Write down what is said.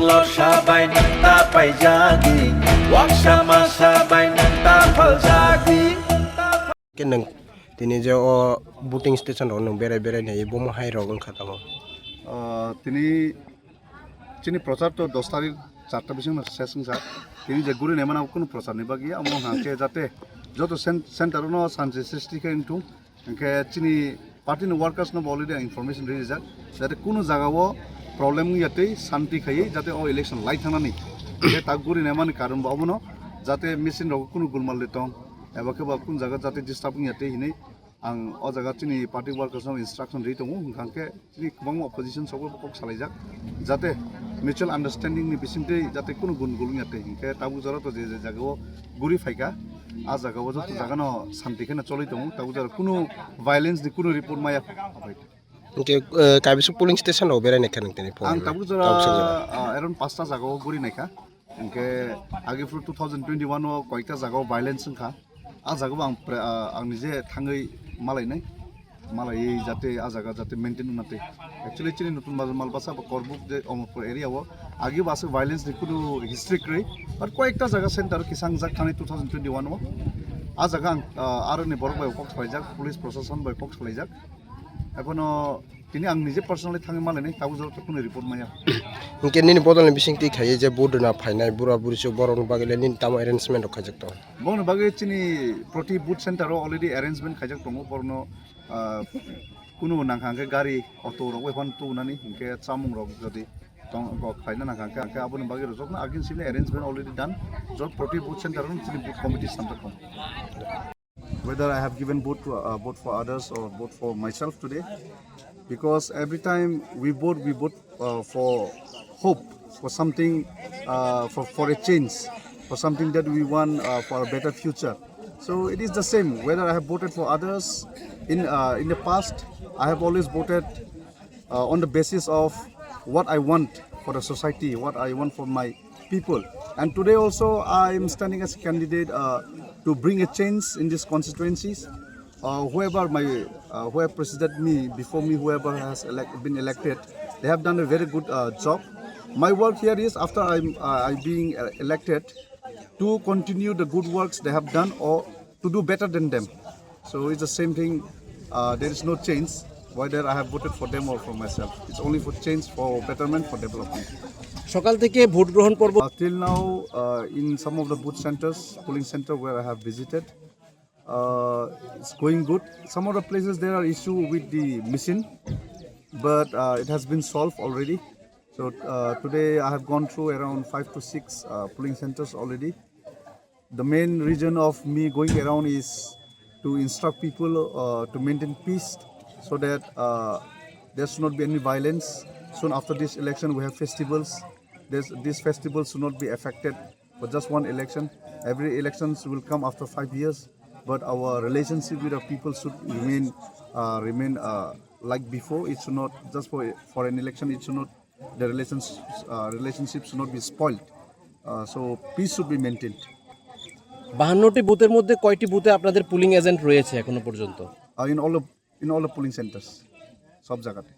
lor sabai nang tapai jagi waksama sabai nang tapal jagi kenang tini je o voting station ro nang berai berai nei bomo hai rogon khatamo তিনি chini প্রচার তো 10 তারিখ 4টা বিসং শেষ সংসা তিনি যে গুরি নেমানা কোনো প্রচার নিবা গিয়া আমো হাকে যাতে যত সেন্টার নো সানসে সৃষ্টি কিন্তু একে chini party no workers no already information ready যাক যাতে কোনো জায়গাও প্রবলেম ইয়াতে শান্তি খাই যাতে ও ইলেকশন লাই থানানি যে তা গুরি নেমানি কারণ বাবনো যাতে মেশিন রগ কোনো গুলমাল লেতং এবা কেবা কোন জায়গা যাতে ডিস্টার্ব ইয়াতে হিনে आं अ जागा chini पार्टी वर्कर्सनाव इन्स्ट्रक्शन रि दङ हांखे chini गोबां अपोजिशन सबो कक सालायजाक जाते मिउचुअल आन्डारस्टेन्डिं नि बिसिमते जाते कोनो गुन गुलुं याते हिंखे ताबु जरा तो जे जागाव गुरि फाइका आ जागाव जत जागानो शान्तिखेना चलै दङ ताबु जरा कोनो भायलेन्स नि कोनो रिपोर्ट माया ओके काबिसु पोलिंग स्टेशन रो बेराय नेखा नंतनि आं ताबु जरा अराउन्ड 5टा जागाव गुरि नायखा हिंखे आगेफ्रु 2021 आव कयटा जागाव भायलेन्स संखा आ जागाव आं निजे थाङै मालाय जाते आ जागा जाते मेंटेन नाते एक्चुअली chini Nutanbazar Malbasa বা Kokborok যে অমরপুর এরিয়াও আগে বাসে ভায়োলেন্স नि কোনো হিস্ট্রি ক্রে আর কয়েকটা জায়গা সেন্টার কিসাং জাক থানে 2021 ও আ জায়গা আরো নি বড় বাই কক্স ফাইজাক পুলিশ প্রশাসন বাই কক্স ফাইজাক এখনো তিনি আং নিজে পার্সোনালি থাঙে মালায় নাই তাবু জরত কোনো রিপোর্ট মায়া इनके निन बदल बिसिंगति खायो जे बोर्डना फाइनाय बुरा बुरिसो बरन बागले निन ताम अरेंजमेंट खाजक तो बनो बागे chini प्रति बुथ सेंटर अलरेडी अरेंजमेंट खाजक दङ बरनो कुनु नांखांगे गारि अटो रग वेफान तुनानि इनके चामुं रग जदि दङ खायना नांखांगे आके आबोन बागे रजकना अगेन सिले अरेंजमेंट अलरेडी डन जब प्रति booth centre chini booth committee सामजक दङ whether I have given vote for others or vote for myself today because every time we vote for hope for something for a change for something that we want for a better future so it is the same whether I have voted for others in the past I have always voted on the basis of what I want for the society what I want for my people and today also I am standing as a candidate to bring a change in these constituencies whoever preceded me before me whoever has been elected they have done a very good job my work here is after I'm being elected to continue the good works they have done or to do better than them so it's the same thing there is no change whether I have voted for them or for myself it's only for change for betterment for development সকাল থেকে vote গ্রহণ পর্ব till now in some of the booth centers polling center where I have visited it's going good some of the places there are issue with the machine but it has been solved already so today I have gone through around 5 to 6 polling centers already the main reason of me going around is to instruct people to maintain peace so that there should not be any violence soon after this election we have festivals these festivals should not be affected for just one election every elections will come after 5 years but our relationship with our people should remain like before it should not just for an election it should not the relationship should not be spoiled so peace should be maintained 52টি বুথের মধ্যে কয়টি বুথে আপনাদের polling agent রয়েছে এখনো পর্যন্ত in all the polling centers সব জায়গাতে